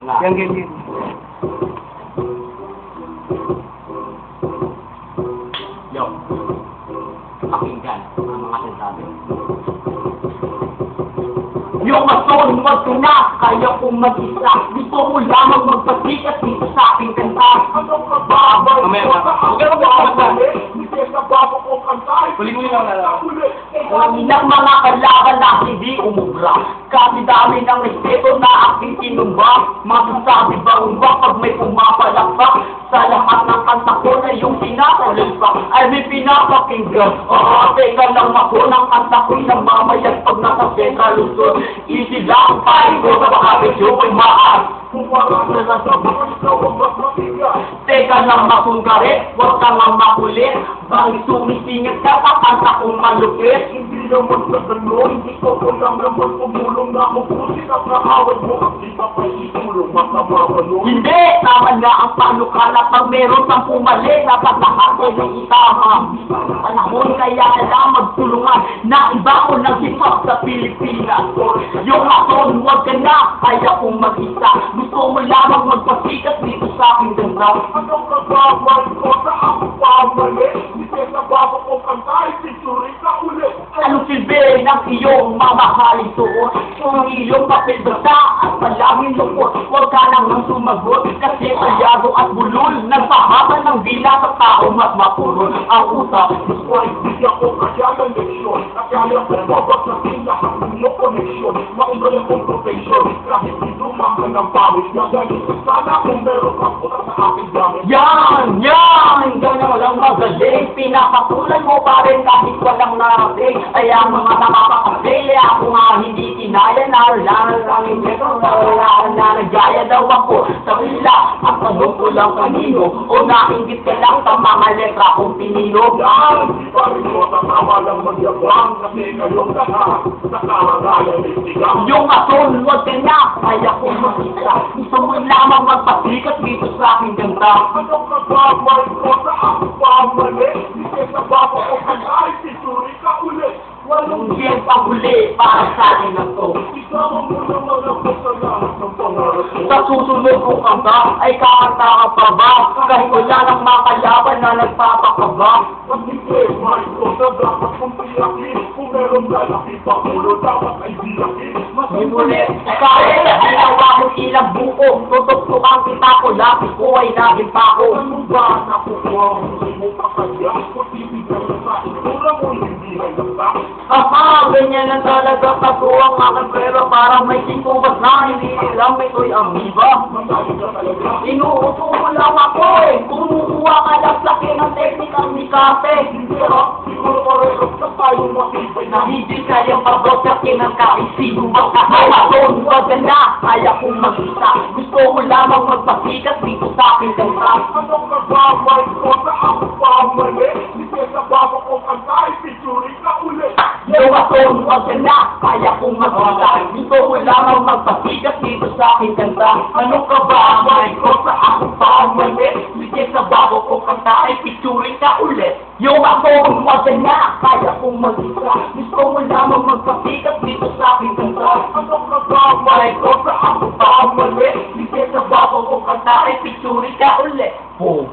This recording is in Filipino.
Yan, yan. Yo, pakinggan ang mga sinasabi. Yung ason, wag ko na, kaya kong mag-isa. Gusto mo lamang magpasikat dito sa aking kanta. Anong kababay? Mamaya na. Huwag ka magpapagpapag. Hindi ka baba kong kanta. Huli-huli lang na. Ng mga kalaban na hindi umubra. Kasi dami ng respeto na aking tinumba. Masasabi ba umba pag may pumapalakpak? Sa lahat ng kanta ko na yung sinasalimpak ay may pinapakinggan. Teka lang ako ng kanta ko'y namamayag pag nasa seka lusod. Easy lang, paring ko sa baka medyo may maas. Teka lang makunggarit, huwag kang makulit. Bang sumisingit ka sa kanta kong malupit. Hindi naman sa gano'n, hindi ko lang naman pumulong na ako pusin ang nakawad mo. Hindi pa pa itulong, makamamalo. Hindi, tama na ang panukala. Pag meron kang pumali, dapat lahat ay may itama. Panahon kaya alam magtulungan na iba ko ng hip-hop sa Pilipinas. Yung aton, huwag ka na, kaya kong mag-isa. Gusto mo lamang magpasikat dito sa aking ganda. Anong kababay ko sa ako pamali? Hindi na baba kong kantay, picturing ka ulit. Anong silbi ng iyong mamahaling suot? Kung iyong papel basta at palaging lukot, huwag ka nang sumagot. Kasi palyado at bulol, nagpahaba ng dila sa tao mas mapurol. Ang usap, gusto ay bigyan ko kaya ng leksyon. Akala ko babag na lahat ng iyong koneksyon. Maungal akong profesyon, kahit inuman ka ng pawis. Nagalit sana kung meron kang puta sa aking gamit. Yan! Ganyan lang magaling. Pinapatulan mo pa rin kahit walang narating. Kaya mga nakakakabili, ako nga hindi kinaya. Nalalang ito, na nagaya daw ako sa wila. Ang tanong ko lang kanino, o nainggit ka lang sa mga letra kong pinilog. Yan! Di pa rin mo sa tama lang magyabang, kasi kayong lahat nakarangalan itigang. Yung ason, huwag ka na, kaya kong mag-isa. Gusto mo lamang magpasikat dito sa aking ganda. Anong kababay ko sa ako pamali? Hindi ka baba ko kantay, picturing ka ulit. Walong siyang pahuli para sa akin na to. Isama mo naman ako sa lahat ng pangarap ko. Sa susunod kong kanta ay kakanta ka pa ba? Kahit wala nang makalaban na nagpapakaba. Pag hindi, mahal ko na dapat kong piyakin. Kung meron lalaki pa ulo, dapat ay biyakin. Masulit, kahit na ginawa mo ilang buko. Tutok-tukan kita ko, lapis ko ay naging pako. Ano ba nakukuha mo? Hindi mo pa kaya? Kung ibigay na sa itura mo, hindi ay nagtak. Ganyan lang talaga kaso ang aking pera. Parang may singkubat na hindi lang ito'y amoeba. Inuuto mo lang ako eh. Kumukuha ka lang laki ng technical ni Kate. Hindi siguro parehas na tayong matibay na hindi kayang pagbasakin ng kaisigo. Magkakawaton, huwag ka na, kaya kong mag-isa. Gusto mo lamang magpasikat dito sa aking kanta. Anong kababay ko na ako pamali? Hindi ka baba kong kantay, picturing ka ulit. Yung aton, huwag ka na, kaya kong mag-isa. Gusto mo lamang magpasikat dito sa aking kanta. Anong kababay ko sa ako pamali? Hindi ka baba kong kantay, picturing ka ulit. Yung aton, huwag ka na, kaya kong mag-isa. Gusto mo lamang magpasikat dito sa aking kanta. Anong kababay ko sa ako pamali? Hindi ka baba kong kantay, picturing ka ulit. Boom!